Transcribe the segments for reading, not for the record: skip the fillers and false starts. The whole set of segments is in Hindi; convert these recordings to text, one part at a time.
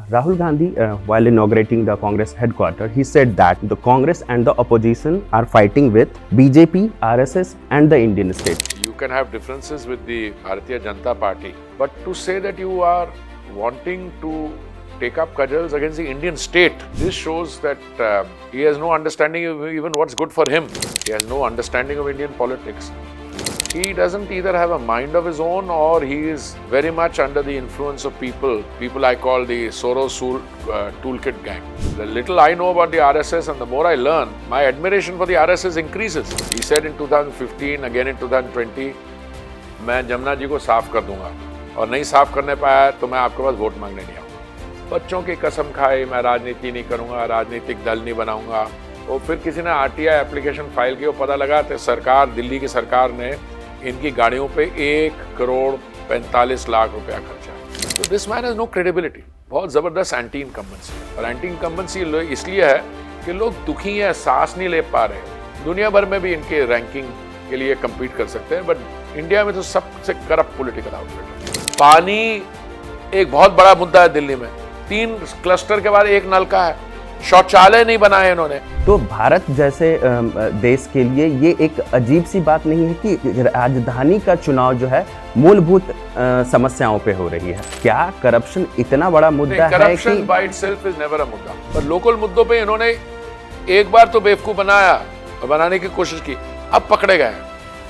Rahul Gandhi, while inaugurating the Congress headquarters, he said that the Congress and the opposition are fighting with BJP, RSS, and the Indian state. You can have differences with the Bharatiya Janata Party, but to say that you are wanting to take up cudgels against the Indian state, this shows that he has no understanding of even what's good for him. He has no understanding of Indian politics. He doesn't either have a mind of his own, or he is very much under the influence of people I call the Soros toolkit gang. The little I know about the RSS and the more I learn, my admiration for the RSS increases. He said in 2015, again in 2020, मैं जमुना जी को साफ कर दूंगा और नहीं साफ करने पाया तो मैं आपके पास वोट मांगने नहीं आऊंगा। बच्चों की कसम खाई, मैं राजनीति नहीं करूंगा, राजनीतिक दल नहीं बनाऊंगा। और फिर किसी ने आरटीआई एप्लीकेशन फाइल की, पता लगा तो सरकार, दिल्ली की सरकार ने इनकी गाड़ियों पे 1,45,00,000 रुपया खर्चा। तो this man has no credibility. बहुत जबरदस्त एंटी इनकम्बेंसी, और एंटी इनकम्बेंसी इसलिए है कि लोग दुखी हैं, सांस नहीं ले पा रहे। दुनिया भर में भी इनके रैंकिंग के लिए कम्पीट कर सकते हैं, बट इंडिया में तो सबसे करप्ट पॉलिटिकल आउटफिट है। पानी एक बहुत बड़ा मुद्दा है दिल्ली में। 3 क्लस्टर के बाद 1 नलका है, शौचालय नहीं बनाए इन्होंने। तो भारत जैसे देश के लिए ये एक अजीब सी बात नहीं है कि राजधानी का चुनाव जो है मूलभूत समस्याओं पे हो रही है। क्या करप्शन इतना बड़ा मुद्दा है कि corruption by itself is never a मुद्दा, पर लोकल मुद्दों पे इन्होंने एक बार तो बेवकूफ बनाने की कोशिश की, अब पकड़े गए।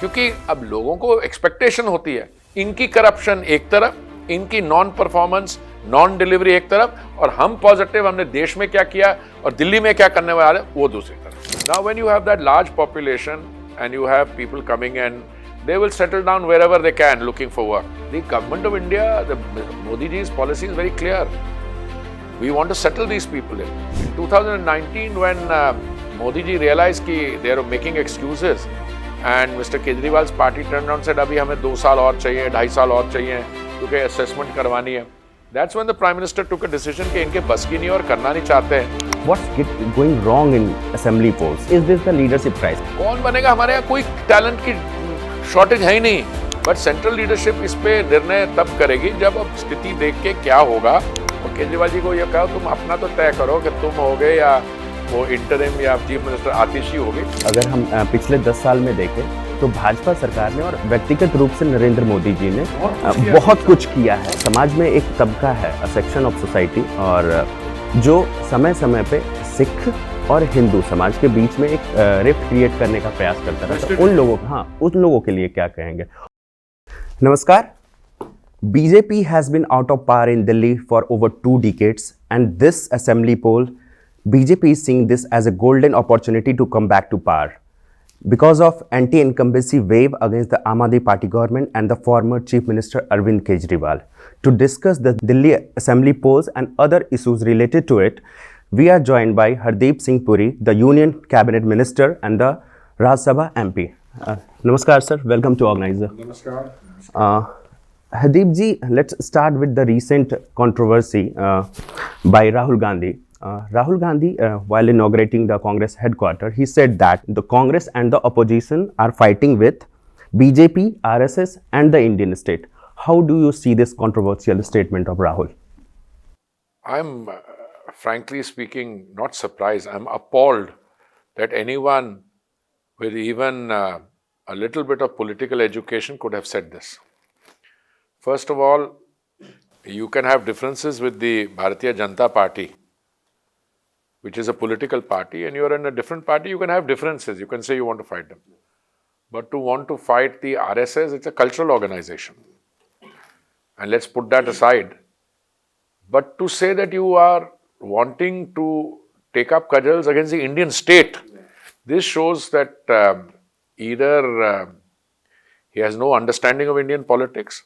क्योंकि अब लोगों को एक्सपेक्टेशन होती है, इनकी करप्शन एक तरफ, इनकी नॉन परफॉर्मेंस, नॉन डिलीवरी एक तरफ, और हम पॉजिटिव, हमने देश में क्या किया और दिल्ली में क्या करने वाले वो दूसरी तरफ। Now when you have that large population and you have people coming and they will settle down wherever they can looking for work. The government of India, Modi ji's policy is very clear. We want to settle these people in. In 2019 when Modi ji realized कि they are making excuses and Mr. Kejriwal's party turned around and said अभी हमें 2 साल और चाहिए, 2.5 साल और चाहिए क्योंकि assessment करवानी है. That's when the Prime Minister took a decision कि इनके बस की नहीं और करना नहीं चाहते हैं. What's going wrong in assembly polls? Is this the leadership crisis? कौन बनेगा? हमारे यहाँ कोई टैलेंट की शॉर्टेज है ही नहीं, बट सेंट्रल लीडरशिप इस पे निर्णय तब करेगी जब अब स्थिति देख के क्या होगा। और केजरीवाल जी को ये कहा तुम अपना तो तय करो कि तुम होगे या वो इंटरिम या चीफ मिनिस्टर आतिशी होगी। अगर हम पिछले 10 साल में देखें तो भाजपा सरकार ने और व्यक्तिगत रूप से नरेंद्र मोदी जी ने बहुत कुछ किया है। समाज में एक तबका है, अ सेक्शन ऑफ सोसाइटी, और जो समय समय पे सिख और हिंदू समाज के बीच में एक रिफ्ट क्रिएट करने का प्रयास करता है। तो उन लोगों के लिए क्या कहेंगे? नमस्कार। BJP has been out of power in Delhi for over 2 decades, and this assembly poll, BJP is seeing this as a golden opportunity to come back to power because of anti-incumbency wave against the Aam Aadmi Party government and the former Chief Minister Arvind Kejriwal. To discuss the Delhi assembly polls and other issues related to it, we are joined by Hardeep Singh Puri, the Union Cabinet Minister and the Rajya Sabha MP. Namaskar, sir. Welcome to Organizer. Namaskar. Hardeep ji, let's start with the recent controversy by Rahul Gandhi. Rahul Gandhi, while inaugurating the Congress headquarters, he said that the Congress and the opposition are fighting with BJP, RSS, and the Indian state. How do you see this controversial statement of Rahul? I'm frankly speaking not surprised. I'm appalled that anyone with even a little bit of political education could have said this. First of all, you can have differences with the Bharatiya Janata Party, which is a political party, and you're in a different party, you can have differences. You can say you want to fight them. But to want to fight the RSS, it's a cultural organization. And let's put that aside. But to say that you are wanting to take up cudgels against the Indian state, this shows that either he has no understanding of Indian politics,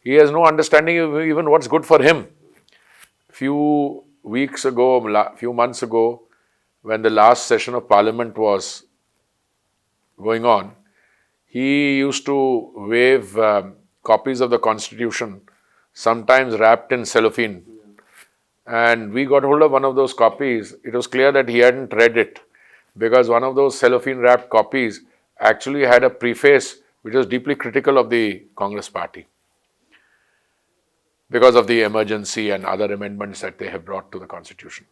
he has no understanding of even what's good for him. Few months ago, when the last session of Parliament was going on, he used to wave copies of the Constitution, sometimes wrapped in cellophane. And we got hold of one of those copies. It was clear that he hadn't read it, because one of those cellophane wrapped copies actually had a preface which was deeply critical of the Congress party. because of the emergency and other amendments that they have brought to the constitution.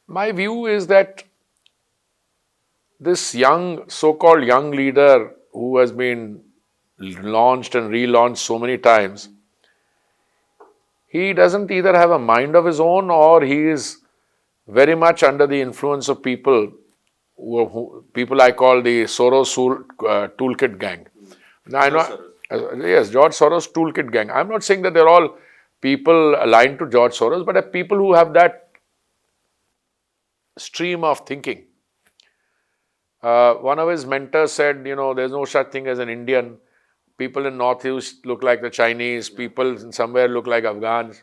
My view is that this young, so-called young leader who has been launched and relaunched so many times, he doesn't either have a mind of his own or he is very much under the influence of people people I call the Soros toolkit gang. Now, I know, yes, George Soros toolkit gang. I'm not saying that they're all people aligned to George Soros, but people who have that stream of thinking. One of his mentors said, you know, there's no such thing as an Indian. People in Northeast look like the Chinese. People in somewhere look like Afghans.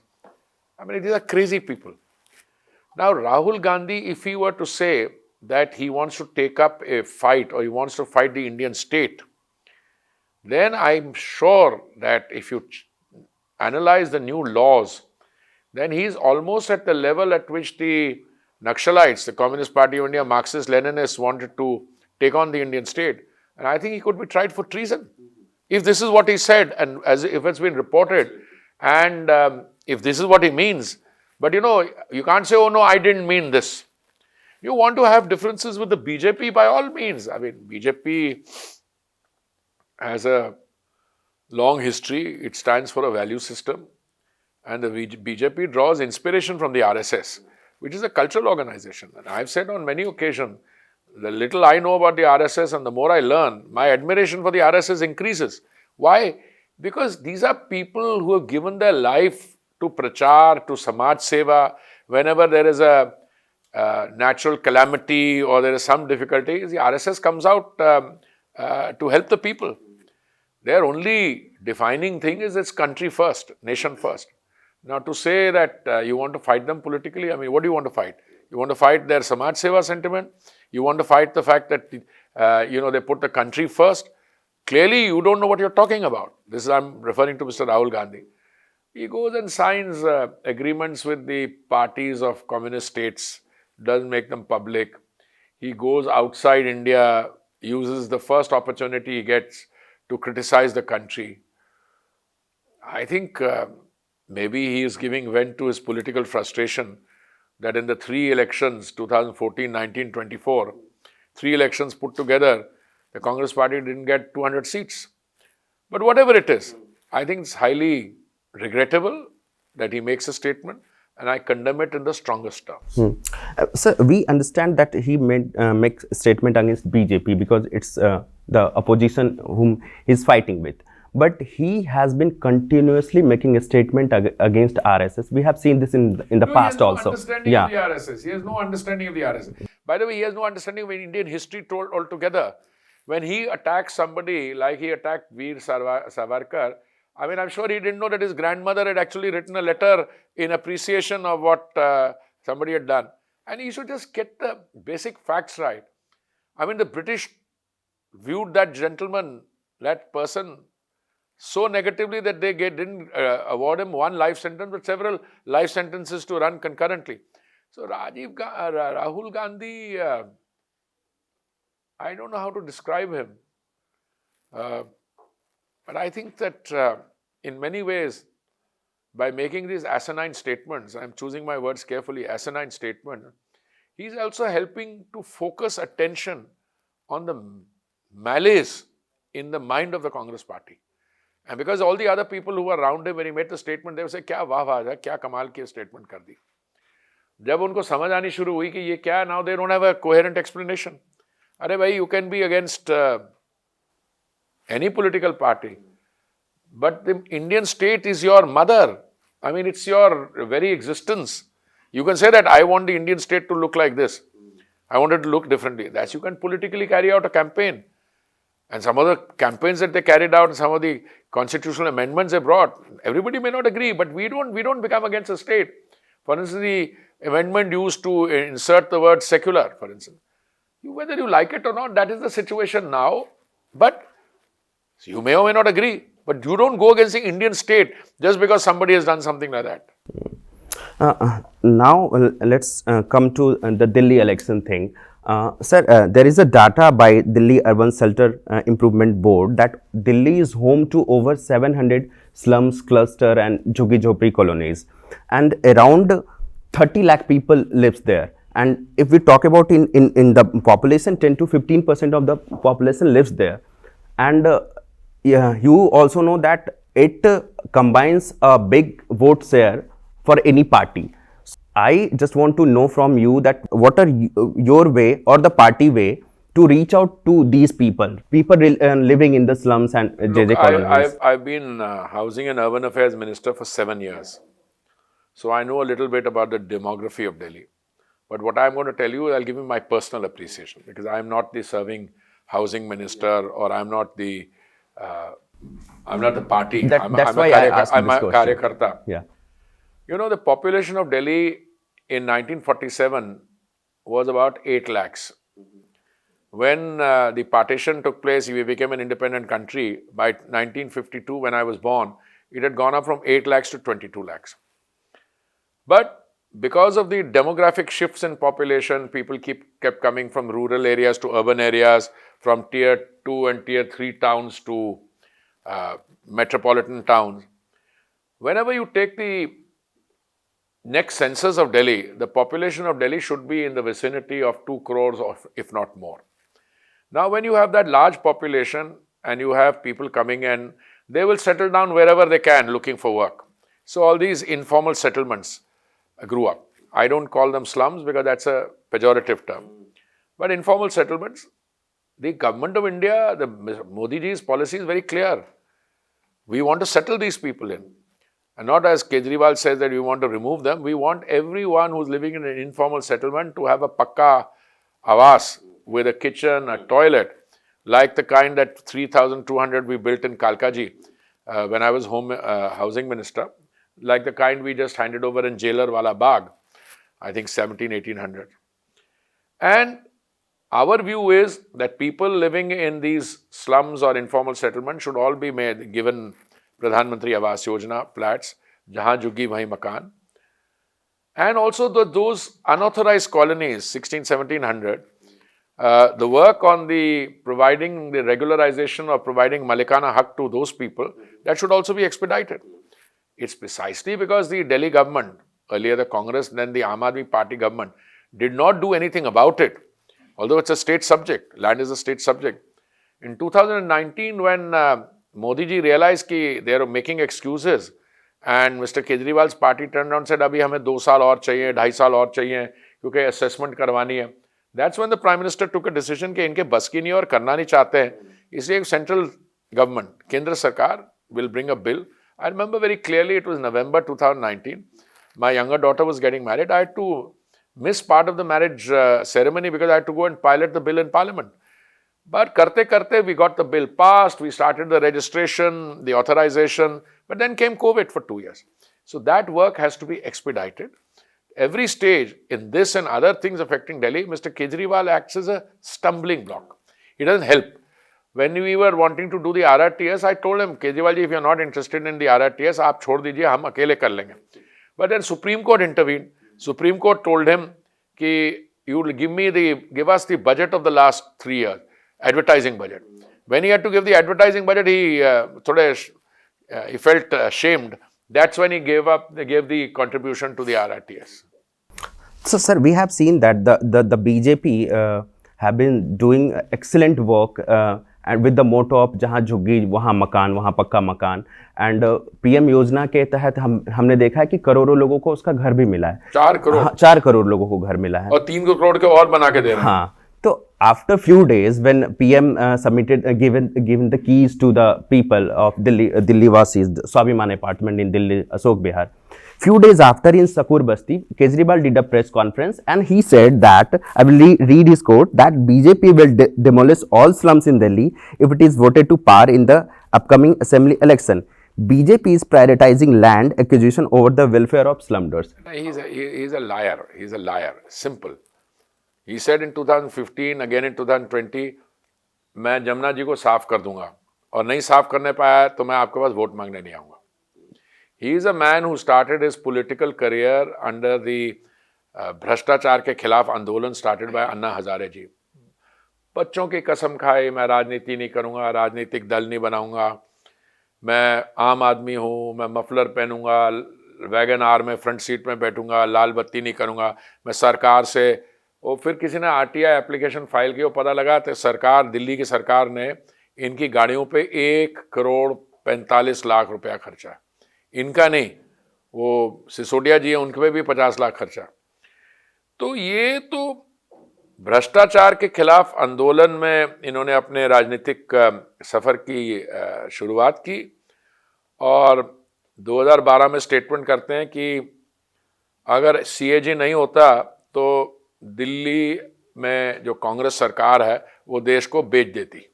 I mean, these are crazy people. Now, Rahul Gandhi, if he were to say that he wants to take up a fight or he wants to fight the Indian state, then I'm sure that if you analyze the new laws, then he's almost at the level at which the Naxalites, the Communist Party of India, Marxist-Leninists wanted to take on the Indian state. And I think he could be tried for treason. If this is what he said and as if it's been reported and if this is what he means. But you know, you can't say, oh no, I didn't mean this. You want to have differences with the BJP by all means. I mean, BJP has a long history. It stands for a value system. And the BJP draws inspiration from the RSS, which is a cultural organization. And I've said on many occasions, the little I know about the RSS and the more I learn, my admiration for the RSS increases. Why? Because these are people who have given their life to prachar, to samaj seva. Whenever there is a natural calamity or there is some difficulty, the RSS comes out to help the people. Their only defining thing is it's country first, nation first. Now to say that you want to fight them politically, I mean, what do you want to fight? You want to fight their samaj seva sentiment? You want to fight the fact that, they put the country first? Clearly, you don't know what you're talking about. This is, I'm referring to Mr. Rahul Gandhi. He goes and signs agreements with the parties of communist states, doesn't make them public. He goes outside India, uses the first opportunity he gets to criticize the country. I think maybe he is giving vent to his political frustration that in the three elections, 2014, 19, 24, three elections put together, the Congress party didn't get 200 seats. But whatever it is, I think it's highly regrettable that he makes a statement, and I condemn it in the strongest terms. Sir, we understand that he makes a statement against BJP because it's the opposition whom he's fighting with. But he has been continuously making a statement against RSS. We have seen this in the past also. He has no understanding of the RSS. He has no understanding of the RSS. By the way, he has no understanding of Indian history altogether. When he attacks somebody like he attacked Veer Savarkar, I mean, I'm sure he didn't know that his grandmother had actually written a letter in appreciation of what somebody had done. And he should just get the basic facts right. I mean, the British viewed that gentleman, that person, so negatively that they didn't award him one life sentence, but several life sentences to run concurrently. So Rahul Gandhi, I don't know how to describe him. But I think that in many ways, by making these asinine statements, I'm choosing my words carefully, asinine statement, he's also helping to focus attention on the malaise in the mind of the Congress party. And because all the other people who were around him when he made the statement, they would say, "Kya wah wah, kya kamal ki statement kar di." जब उनको समझ आनी शुरू हुई कि ये क्या, now they don't have a coherent explanation. अरे भाई, you can be against any political party, but the Indian state is your mother. I mean, it's your very existence. You can say that I want the Indian state to look like this. I want it to look differently. That's you can politically carry out a campaign. And some of the campaigns that they carried out, some of the constitutional amendments they brought, everybody may not agree, but we don't become against the state. For instance, the amendment used to insert the word secular, for instance. Whether you like it or not, that is the situation now. But you may or may not agree, but you don't go against the Indian state just because somebody has done something like that. Now, let's come to the Delhi election thing. Sir, there is a data by Delhi Urban Shelter Improvement Board that Delhi is home to over 700 slums, cluster, and jhuggi jhopri colonies, and around 30 lakh people lives there. And if we talk about in the population, 10 to 15% of the population lives there. And yeah, you also know that it combines a big vote share for any party. I just want to know from you that what are your way or the party way to reach out to these people, living in the slums and JJ Look, colonies. I've been Housing and Urban Affairs Minister for 7 years. So I know a little bit about the demography of Delhi. But what I'm going to tell you, I'll give you my personal appreciation, because I'm not the serving housing minister, or I'm not the party. That's why I asked I'm this a question. karyakarta. Yeah. You know, the population of Delhi in 1947 was about 8 lakhs. When the partition took place, we became an independent country. By 1952, when I was born, it had gone up from 8 lakhs to 22 lakhs. But because of the demographic shifts in population, people kept coming from rural areas to urban areas, from tier 2 and tier 3 towns to metropolitan towns. Whenever you take the next census of Delhi, the population of Delhi should be in the vicinity of 2 crores, or if not more. Now, when you have that large population and you have people coming in, they will settle down wherever they can looking for work. So all these informal settlements grew up. I don't call them slums because that's a pejorative term. But informal settlements, the government of India, the Modi ji's policy is very clear. We want to settle these people in. And not as Kejriwal says that we want to remove them. We want everyone who's living in an informal settlement to have a pakka awas with a kitchen, a toilet, like the kind that 3,200 we built in Kalkaji when I was housing minister, like the kind we just handed over in Jailer Wala Bagh, I think 1800. And our view is that people living in these slums or informal settlements should all be given Pradhan Mantri Awas Yojana flats, jahan juggi wahi makan. And also those unauthorized colonies, 1700, the work on the providing the regularization or providing Malikana Haq to those people, that should also be expedited. It's precisely because the Delhi government, earlier the Congress, then the Aam Aadmi Party government, did not do anything about it. Although it's a state subject, land is a state subject. In 2019, when Modi ji realized that they are making excuses, and Mr. Kejriwal's party turned around and said, "Abhi hame 2 saal aur chahiye, 2.5 saal aur chahiye, kyunki assessment karwani hai." That's when the Prime Minister took a decision कि इनके बस की नहीं और करना नहीं चाहते हैं, इसलिए central government, केंद्र सरकार will bring a bill. I remember very clearly, it was November 2019. My younger daughter was getting married. I had to miss part of the marriage ceremony because I had to go and pilot the bill in Parliament. But karte, we got the bill passed, we started the registration, the authorization, but then came COVID for 2 years. So that work has to be expedited. Every stage in this and other things affecting Delhi, Mr. Kejriwal acts as a stumbling block. He doesn't help. When we were wanting to do the RRTS, I told him, Kejriwal ji, if you're not interested in the RRTS, aap chhod dijiye, hum akele kar lenge. But then Supreme Court intervened. Supreme Court told him, ki you will give us the budget of the last 3 years, advertising budget. When he had to give the advertising budget, he felt ashamed. That's when he gave the contribution to the RRTS. So, sir, we have seen that the BJP have been doing excellent work and with the motto of जहाँ झुग्गी वहाँ मकान, वहाँ पक्का मकान. And PM योजना के तहत हमने देखा है कि करोड़ों लोगों को उसका घर भी मिला है. 4 करोड़. हाँ, 4 करोड़ लोगों को घर मिला है. और 3 करोड़ के और बना के दे रहे हैं. हाँ. So after few days, when PM given the keys to the people of Delhi Vasis, Swabhiman apartment in Delhi, Ashok Vihar, few days after in Sakur Basti, Kejriwal did a press conference and he said that, I will read his quote, that BJP will demolish all slums in Delhi if it is voted to power in the upcoming assembly election. BJP is prioritizing land acquisition over the welfare of slumlords. He's a liar. He's a liar. Simple. He said in 2015, again in 2020, मैं जमुना जी को साफ कर दूंगा और नहीं साफ करने पाया तो मैं आपके पास वोट मांगने नहीं आऊंगा. He is a man who started his political career under the भ्रष्टाचार के खिलाफ आंदोलन started by अन्ना हजारे जी. बच्चों की कसम खाए, मैं राजनीति नहीं करूंगा, राजनीतिक दल नहीं बनाऊंगा. मैं आम आदमी हूँ, मैं मफलर पहनूंगा, वैगन आर में फ्रंट सीट में बैठूंगा, लाल बत्ती नहीं करूंगा, मैं सरकार से। और फिर किसी ने आरटीआई एप्लीकेशन फाइल की, वो पता लगा तो सरकार, दिल्ली की सरकार ने इनकी गाड़ियों पे 1,45,00,000 रुपया खर्चा। इनका नहीं, वो सिसोदिया जी हैं, उनके पे भी 50 लाख खर्चा। तो ये तो भ्रष्टाचार के खिलाफ आंदोलन में इन्होंने अपने राजनीतिक सफर की शुरुआत की और 2012 में स्टेटमेंट करते हैं कि अगर सीएजी नहीं होता तो दिल्ली में जो कांग्रेस सरकार है वो देश को बेच देती।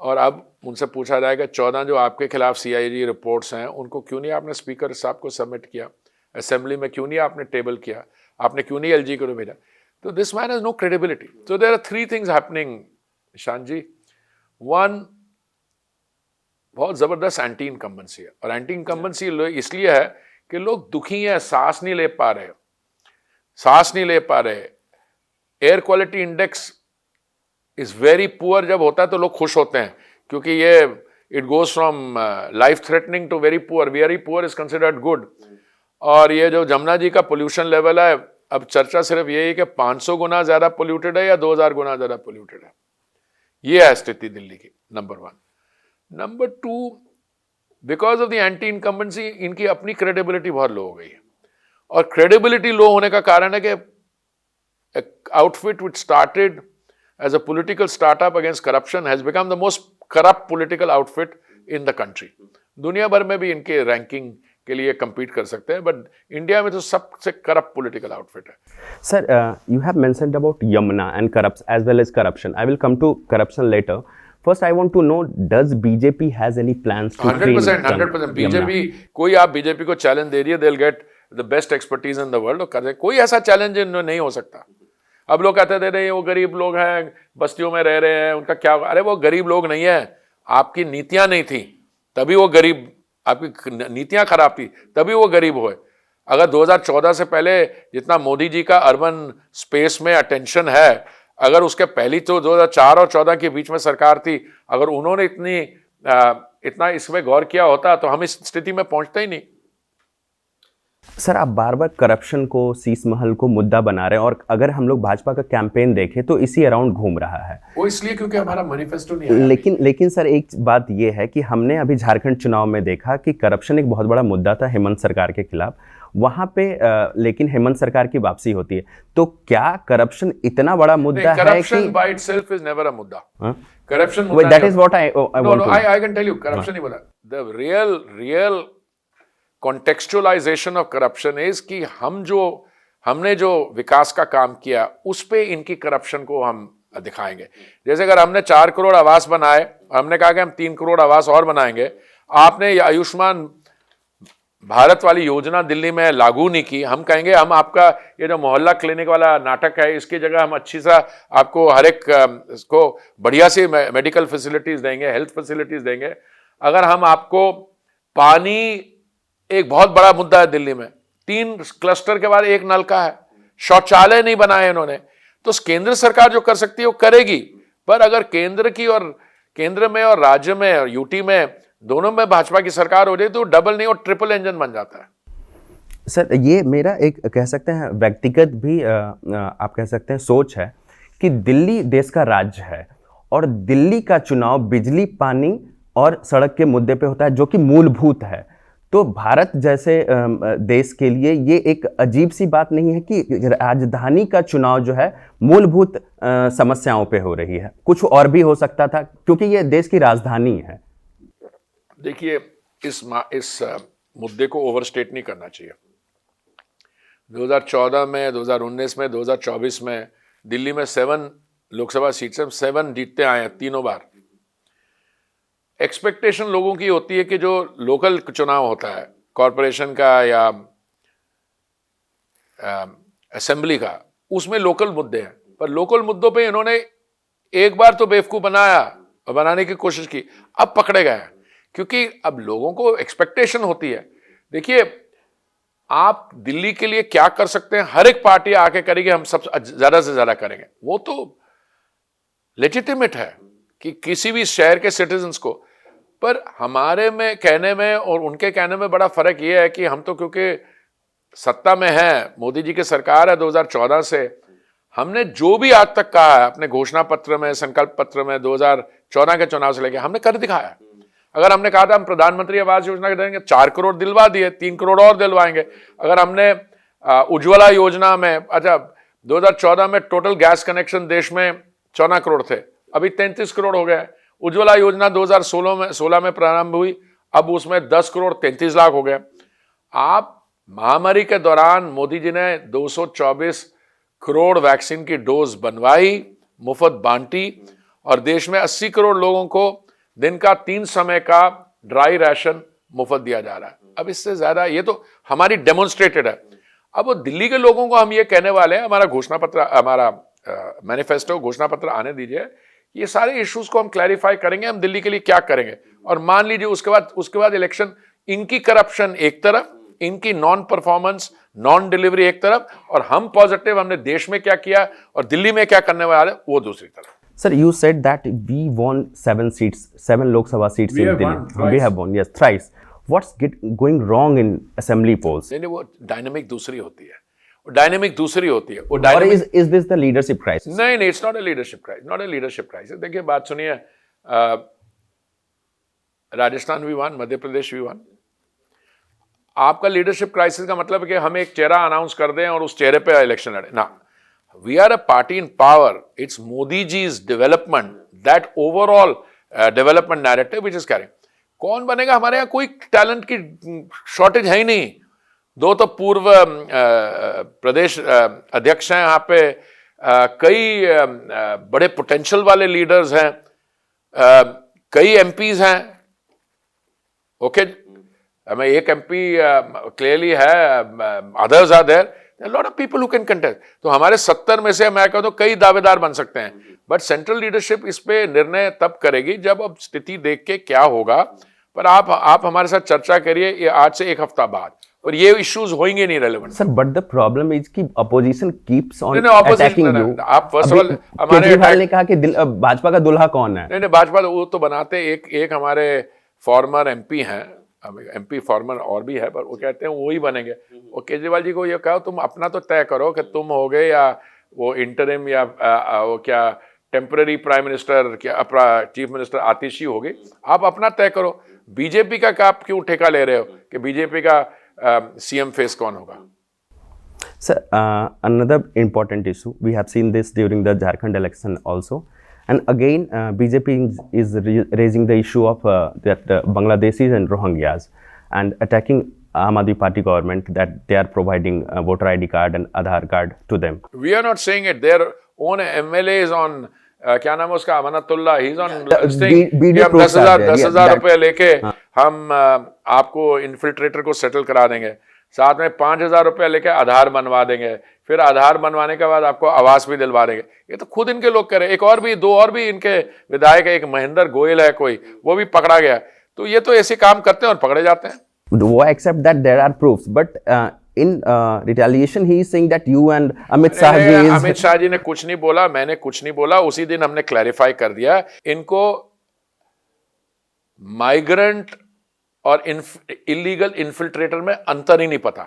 और अब उनसे पूछा जाएगा 14 जो आपके खिलाफ सीआईडी रिपोर्ट्स हैं उनको क्यों नहीं आपने स्पीकर साहब को सबमिट किया, असेंबली में क्यों नहीं आपने टेबल किया, आपने क्यों नहीं एलजी को भेजा। तो this man has no credibility. So there are 3 things happening Ishaan ji. One, बहुत जबरदस्त एंटी इनकम्बेंसी है, और एंटी इनकम्बेंसी इसलिए है कि लोग दुखी हैं, सांस नहीं ले पा रहे, सांस नहीं ले पा रहे। Air quality index is very poor जब होता है तो लोग खुश होते हैं, क्योंकि ये it goes from life threatening to very poor is considered good. और ये जो जमुना जी का पोल्यूशन लेवल है, अब चर्चा सिर्फ यही है कि 500 गुना ज्यादा पोल्यूटेड है या 2000 गुना ज्यादा पोल्यूटेड है। ये है स्थिति दिल्ली की, number 1। Number 2, because of the anti incumbency इनकी अपनी क्रेडिबिलिटी बहुत लो हो गई है। और क्रेडिबिलिटी लो होने का कारण है कि outfit which started as a political startup against corruption has become the most corrupt political outfit in the country. दुनिया भर में भी इनके रैंकिंग के लिए compete कर सकते हैं, but इंडिया में तो सबसे corrupt political outfit है। Sir, you have mentioned about Yamuna and corrupts as well as corruption. I will come to corruption later. First, I want to know, does BJP has any plans to 100%। BJP, कोई आप BJP को challenge दे रही है, they'll get the best expertise in the world और कर, कोई ऐसा challenge नहीं हो सकता। अब लोग कहते थे नहीं वो गरीब लोग हैं, बस्तियों में रह रहे हैं, उनका क्या होगा। अरे वो गरीब लोग नहीं है, आपकी नीतियां नहीं थी तभी वो गरीब, आपकी नीतियां खराब थी तभी वो गरीब हुए। अगर 2014 से पहले जितना मोदी जी का अर्बन स्पेस में अटेंशन है, अगर उसके पहली तो 2004 और 14 के बीच में सरकार थी, अगर उन्होंने इतना इसमें गौर किया होता तो हम इस स्थिति में पहुंचते ही नहीं। सर, आप बार बार करप्शन को, शीश महल को मुद्दा बना रहे हैं, और अगर हम लोग भाजपा का कैंपेन देखें तो इसी अराउंड घूम रहा है। वो इसलिए क्योंकि हमारा मैनिफेस्टो नहीं आया। लेकिन सर, एक बात ये है कि हमने अभी झारखंड चुनाव में देखा कि करप्शन एक बहुत बड़ा मुद्दा था हेमंत सरकार के खिलाफ, वहां पे लेकिन हेमंत सरकार की वापसी होती है। तो क्या करप्शन इतना बड़ा मुद्दा है कि corruption by itself is never a मुद्दा। Corruption, that is what I want to, I can tell you, corruption नहीं बोला। The real contextualization of corruption is कि हमने जो विकास का काम किया उस पे इनकी करप्शन को हम दिखाएंगे। जैसे अगर हमने 4 करोड़ आवास बनाए, हमने कहा कि हम 3 करोड़ आवास और बनाएंगे, आपने आयुष्मान भारत वाली योजना दिल्ली में लागू नहीं की, हम कहेंगे हम आपका ये जो मोहल्ला क्लिनिक वाला नाटक है इसकी जगह हम अच्छी सा आपको हर एक इसको बढ़िया सी मेडिकल फैसिलिटीज देंगे, हेल्थ फैसिलिटीज देंगे। अगर हम आपको पानी, एक बहुत बड़ा मुद्दा है दिल्ली में, 3 क्लस्टर के बाद 1 नल का है, शौचालय नहीं बनाए इन्होंने, तो केंद्र सरकार जो कर सकती है वो करेगी। पर अगर केंद्र में और राज्य में और यूटी में दोनों में भाजपा की सरकार हो जाए तो डबल नहीं और ट्रिपल इंजन बन जाता है। सर, ये मेरा एक कह सकते हैं व्यक्तिगत भी आप कह सकते हैं सोच है कि दिल्ली देश का राज्य है और दिल्ली का चुनाव बिजली, पानी और सड़क के मुद्दे पे होता है जो कि मूलभूत है। तो भारत जैसे देश के लिए ये एक अजीब सी बात नहीं है कि राजधानी का चुनाव जो है मूलभूत समस्याओं पे हो रही है। कुछ और भी हो सकता था क्योंकि ये देश की राजधानी है। देखिए, इस मुद्दे को ओवरस्टेट नहीं करना चाहिए। 2014 में, 2019 में, 2024 में दिल्ली में 7 लोकसभा सीट से 7 जीतते आए हैं तीनों बार। एक्सपेक्टेशन लोगों की होती है कि जो लोकल चुनाव होता है कॉरपोरेशन का या असेंबली का, उसमें लोकल मुद्दे हैं, पर लोकल मुद्दों पे इन्होंने एक बार तो बेवकूफ बनाया और बनाने की कोशिश की, अब पकड़े गए हैं क्योंकि अब लोगों को एक्सपेक्टेशन होती है। देखिए, आप दिल्ली के लिए क्या कर सकते हैं, हर एक पार्टी आके करेगी हम सब ज्यादा से ज्यादा करेंगे, वो तो लेजिटिमेट है कि किसी भी शहर के सिटीजन्स को। पर हमारे में कहने में और उनके कहने में बड़ा फर्क ये है कि हम तो क्योंकि सत्ता में हैं, मोदी जी की सरकार है 2014 से, हमने जो भी आज तक कहा है अपने घोषणा पत्र में, संकल्प पत्र में, 2014 के चुनाव से लेके हमने कर दिखाया। अगर हमने कहा था हम प्रधानमंत्री आवास योजना के देंगे, 4 करोड़ दिलवा दिए, 3 करोड़ और दिलवाएंगे। अगर हमने उज्ज्वला योजना में, अच्छा 2014 में टोटल गैस कनेक्शन देश में 14 करोड़ थे, अभी 33 करोड़ हो गए। उज्ज्वला योजना 2016 में प्रारंभ हुई, अब उसमें 10 करोड़ 33 लाख हो गए। आप महामारी के दौरान मोदी जी ने 224 करोड़ वैक्सीन की डोज बनवाई, मुफ्त बांटी, और देश में 80 करोड़ लोगों को दिन का 3 समय का ड्राई राशन मुफ्त दिया जा रहा है। अब इससे ज्यादा ये तो हमारी डेमोन्स्ट्रेटेड है। अब वो दिल्ली के लोगों को हम ये कहने वाले हैं, हमारा घोषणा पत्र, हमारा मैनिफेस्टो घोषणा पत्र आने दीजिए, ये सारे इश्यूज को हम क्लैरिफाई करेंगे, हम दिल्ली के लिए क्या करेंगे। और मान लीजिए उसके बाद इलेक्शन, इनकी करप्शन एक तरफ, इनकी नॉन परफॉर्मेंस, नॉन डिलीवरी एक तरफ, और हम पॉजिटिव, हमने देश में क्या किया और दिल्ली में क्या करने वाले वो दूसरी तरफ। Sir, you said that we won 7 seats, 7 Lok Sabha seats in Delhi. We have won, yes, thrice. What's going wrong in assembly polls? नहीं, वो डायनेमिक दूसरी होती है, वो डायनेमिक दूसरी होती है। वो Or is this the leadership crisis? नहीं, it's not a leadership crisis, not a leadership crisis. देखिए बात सुनिए, राजस्थान भी वन, मध्य प्रदेश भी वन। आपका लीडरशिप क्राइसिस का मतलब है कि हम एक चेहरा अनाउंस कर दें और उस चेहरे पे इलेक्शन लड़े ना। We are a party in power. It's Modi ji's development, that overall development narrative which is carrying. कौन बनेगा? हमारे यहाँ कोई टैलेंट की शॉर्टेज है ही नहीं। 2 तो पूर्व प्रदेश अध्यक्ष हैं यहाँ पे, कई बड़े पोटेंशियल वाले लीडर्स हैं, कई एमपीज हैं। ओके, हमें एक एमपी क्लियरली है, others are there, a lot of people who can contest। तो हमारे 70 में से मैं कहता हूं कई दावेदार बन सकते हैं, बट सेंट्रल लीडरशिप इस पे निर्णय तब करेगी जब अब स्थिति देख के क्या होगा। पर आप हमारे साथ चर्चा करिए ये आज से 1 हफ्ता बाद, और ये इश्यूज होंगे नहीं relevant. Sir, but the problem is कि opposition keeps on attacking you. आप फर्स्ट ऑफ ऑल, हमारे केजरीवाल ने कहा कि भाजपा का दुल्हा कौन है? नहीं, भाजपा वो तो बनाते, एक हमारे फॉर्मर एमपी हैं, एमपी फॉर्मर और भी है, पर वो कहते हैं वो ही बनेंगे। और केजरीवाल जी को ये कहो तुम अपना तो तय करो कि तुम हो गए या वो इंटरिम या वो क्या टेम्पररी प्राइम मिनिस्टर, क्या चीफ मिनिस्टर आतिशी हो गई, आप अपना तय करो। बीजेपी का आप क्यों ठेका ले रहे हो कि बीजेपी का सीएम फेस कौन होगा? Sir, another important issue, we have seen this during the Jharkhand election also, and again BJP is raising the issue of that Bangladeshis and Rohingyas and attacking Aam Aadmi Party government that they are providing voter ID card and Aadhaar card to them. We are not saying it. Their own MLA is on क्या नाम है उसका, Amanatullah, he is on video हम 10,000 रुपए लेके हम आपको इन्फिल्ट्रेटर को सेटल करा देंगे, साथ में 5,000 रुपया लेके आधार बनवा देंगे, फिर आधार बनवाने के बाद आपको आवास भी दिलवा देंगे। ये तो खुद इनके लोग कह रहे हैं। एक और भी, 2 और भी इनके विधायक, एक महेंद्र गोयल है कोई, वो भी पकड़ा गया। तो ये तो ऐसे काम करते हैं और पकड़े जाते हैं। वो accept that there are proofs, but in retaliation he is saying that you and Amit Shah ji is... Amit Shah ji ने कुछ नहीं बोला, मैंने कुछ नहीं बोला। उसी दिन हमने क्लैरिफाई कर दिया, इनको माइग्रेंट और इलीगल इन्फिल्ट्रेटर में अंतर ही नहीं पता।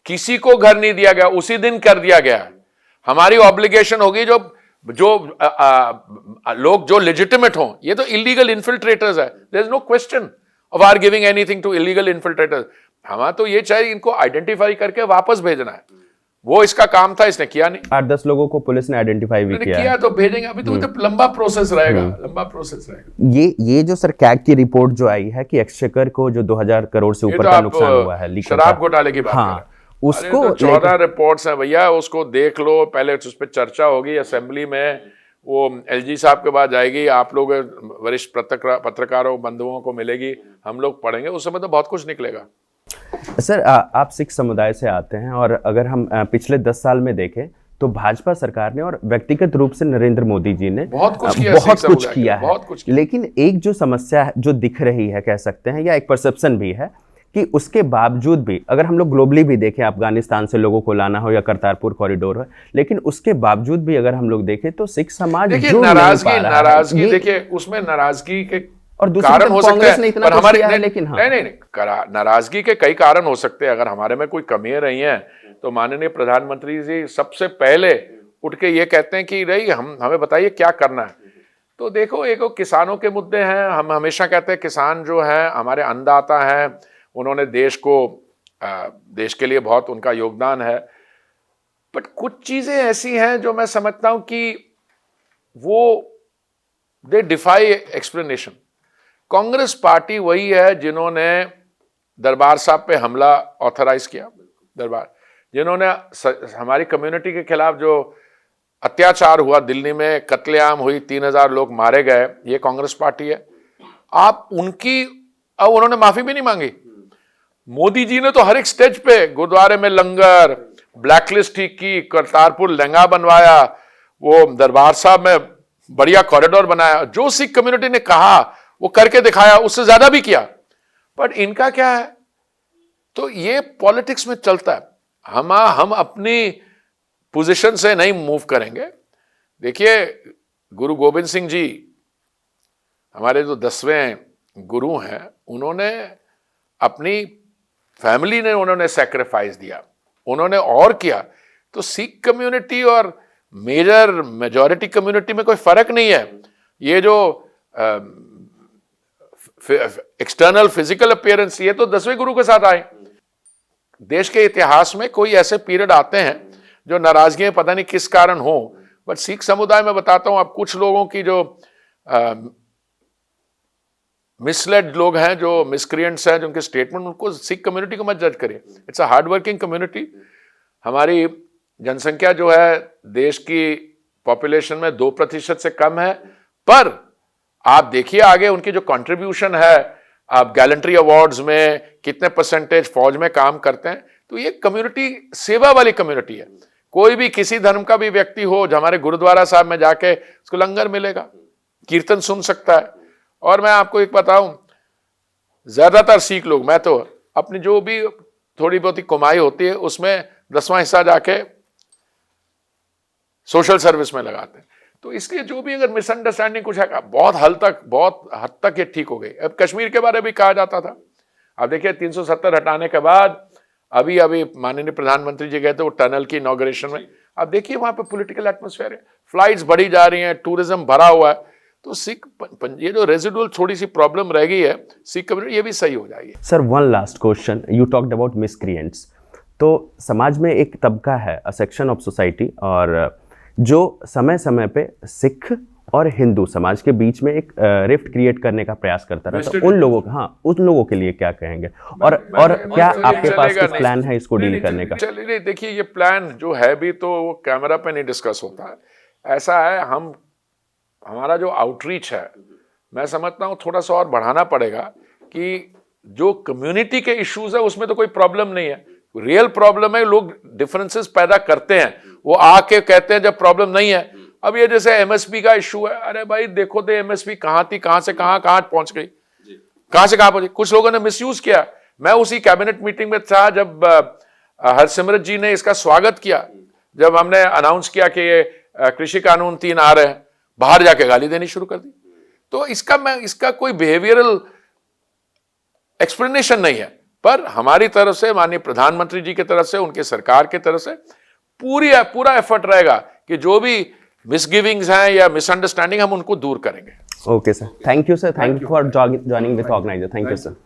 किसी को घर नहीं दिया गया, उसी दिन कर दिया गया। हमारी ऑब्लिगेशन होगी जो लोग जो लेजिटिमेट हों, ये तो इलीगल इन्फिल्ट्रेटर्स है, there is no question of or giving anything to illegal infiltrators. हमारा तो ये चाहिए इनको आइडेंटिफाई करके वापस भेजना है, वो इसका काम था, इसने किया नहीं। 8-10 लोगों को पुलिस ने आइडेंटिफाई भी किया तो भेजेंगे। अभी तो लंबा प्रोसेस रहेगा, लंबा प्रोसेस रहेगा। ये जो सर कैग की रिपोर्ट जो आई है कि एक्सचेकर को जो 2000 करोड़ से ऊपर का नुकसान हुआ है, शराब घोटाले की बात कर रहे हैं, उसको 14 रिपोर्ट्स हैं भैया, उसको देख लो, पहले उस पर चर्चा होगी असेंबली में, वो एलजी साहब के बाद जाएगी, आप लोग वरिष्ठ पत्रकारों बंधुओं को मिलेगी, हम लोग पढ़ेंगे, उस समय तो बहुत कुछ निकलेगा। सर, आप सिख समुदाय से आते हैं, और अगर हम पिछले 10 साल में देखें तो भाजपा सरकार ने और व्यक्तिगत रूप से नरेंद्र मोदी जी ने बहुत कुछ किया है। लेकिन एक जो समस्या है, जो दिख रही है कह सकते हैं, या एक परसेप्शन भी है कि उसके बावजूद भी, अगर हम लोग ग्लोबली भी देखें, अफगानिस्तान से लोगों को लाना हो या करतारपुर कॉरिडोर हो, लेकिन उसके बावजूद भी अगर हम लोग देखें तो सिख समाज नाराजगी देखिए, उसमें नाराजगी के और दूसरी कारण तरफ हो सकते कांग्रेस ने हैं, इतना पर कुछ हमारे किया है, नहीं लेकिन हाँ, नहीं नहीं नाराजगी के कई कारण हो सकते हैं। अगर हमारे में कोई कमियां रही हैं तो माननीय प्रधानमंत्री जी सबसे पहले उठ के ये कहते हैं कि रही हमें बताइए क्या करना है। तो देखो, एक किसानों के मुद्दे हैं। हम हमेशा कहते हैं किसान जो है हमारे अन्नदाता हैं, उन्होंने देश के लिए बहुत उनका योगदान है। बट कुछ चीजें ऐसी हैं जो मैं समझता हूं कि वो दे डिफाई एक्सप्लेनेशन। कांग्रेस पार्टी वही है जिन्होंने दरबार साहब पे हमला ऑथराइज किया, जिन्होंने हमारी कम्युनिटी के खिलाफ जो अत्याचार हुआ, दिल्ली में कत्लेआम हुई, 3000 लोग मारे गए, ये कांग्रेस पार्टी है। अब उन्होंने माफी भी नहीं मांगी। मोदी जी ने तो हर एक स्टेज पे गुरुद्वारे में लंगर, ब्लैकलिस्ट ठीक की, करतारपुर लहंगा बनवाया, वो दरबार साहब में बढ़िया कॉरिडोर बनाया। जो सिख कम्युनिटी ने कहा वो करके दिखाया, उससे ज्यादा भी किया। बट इनका क्या है, तो ये पॉलिटिक्स में चलता है। हम अपनी पोजीशन से नहीं मूव करेंगे। देखिए, गुरु गोविंद सिंह जी हमारे जो 10वें गुरु हैं, उन्होंने अपनी फैमिली ने उन्होंने सैक्रिफाइस दिया, उन्होंने और किया। तो सिख कम्युनिटी और मेजॉरिटी कम्युनिटी में कोई फर्क नहीं है। ये जो एक्सटर्नल फिजिकल अपीयरेंस, ये तो 10वें गुरु के साथ आए। देश के इतिहास में कोई ऐसे पीरियड आते हैं जो नाराजगियां पता नहीं किस कारण हो, बट सिख समुदाय में बताता हूं, अब कुछ लोगों की जो मिसलेड लोग हैं, जो मिसक्रिएंट्स हैं, जो उनके स्टेटमेंट, उनको सिख कम्युनिटी को मत जज करिए। It's a hard working community. हमारी जनसंख्या जो है देश की पॉपुलेशन में 2% से कम है, पर आप देखिए आगे उनकी जो कंट्रीब्यूशन है, आप गैलेंट्री अवार्ड्स में कितने परसेंटेज फौज में काम करते हैं। तो ये कम्युनिटी सेवा वाली कम्युनिटी है। कोई भी किसी धर्म का भी व्यक्ति हो, जो हमारे गुरुद्वारा साहब में जाके उसको लंगर मिलेगा, कीर्तन सुन सकता है। और मैं आपको एक बताऊं, ज्यादातर सिख लोग, मैं तो अपनी जो भी थोड़ी बहुत ही कमाई होती है उसमें 10वां हिस्सा जाके सोशल सर्विस में लगाते हैं। तो इसलिए जो भी अगर मिसअंडरस्टैंडिंग कुछ है, बहुत हद तक ये ठीक हो गई। अब कश्मीर के बारे में भी कहा जाता था। अब देखिए 370 हटाने के बाद अभी माननीय प्रधानमंत्री जी गए थे वो टनल की इनॉग्रेशन में। अब देखिए वहां पे पॉलिटिकल एटमॉस्फेयर है, फ्लाइट्स बढ़ी जा रही हैं, टूरिज्म भरा हुआ है। तो ये जो रेजिडुअल थोड़ी सी प्रॉब्लम रह गई है सिख कम्युनिटी, ये भी सही हो जाएगी। Sir, one last question, you talked about miscreants. तो समाज में एक तबका है, अ सेक्शन ऑफ सोसाइटी, और जो समय समय पे सिख और हिंदू समाज के बीच में एक रिफ्ट क्रिएट करने का प्रयास करता रहता है। उन लोगों के लिए क्या कहेंगे, और क्या आपके पास कुछ प्लान है इसको डील करने का? चलिए, देखिए ये प्लान जो है भी तो वो कैमरा पे नहीं डिस्कस होता है। ऐसा है, हमारा जो आउटरीच है, मैं समझता हूँ थोड़ा सा और बढ़ाना पड़ेगा कि जो कम्युनिटी के इश्यूज है उसमें तो कोई प्रॉब्लम नहीं है। रियल प्रॉब्लम है, लोग डिफरेंसेस पैदा करते हैं, वो आके कहते हैं जब प्रॉब्लम नहीं है। अब ये जैसे एमएसपी का इशू है, अरे भाई देखो तो एमएसपी कहां थी, कहां से कहां पहुंच गई, कहां से कहां पहुंची। कुछ लोगों ने मिसयूज किया। मैं उसी कैबिनेट मीटिंग में था जब हरसिमरत जी ने इसका स्वागत किया, जब हमने अनाउंस किया कि ये कृषि कानून 3 आ रहे हैं, बाहर जाके गाली देनी शुरू कर दी। तो इसका कोई बिहेवियरल एक्सप्लेनेशन नहीं है, पर हमारी तरफ से, माननीय प्रधानमंत्री जी की तरफ से, उनके सरकार की तरफ से पूरा एफर्ट रहेगा कि जो भी मिसगिविंग्स हैं या मिसअंडरस्टैंडिंग, हम उनको दूर करेंगे। Okay sir, thank you sir, thank you for joining with organiser. Thank you sir.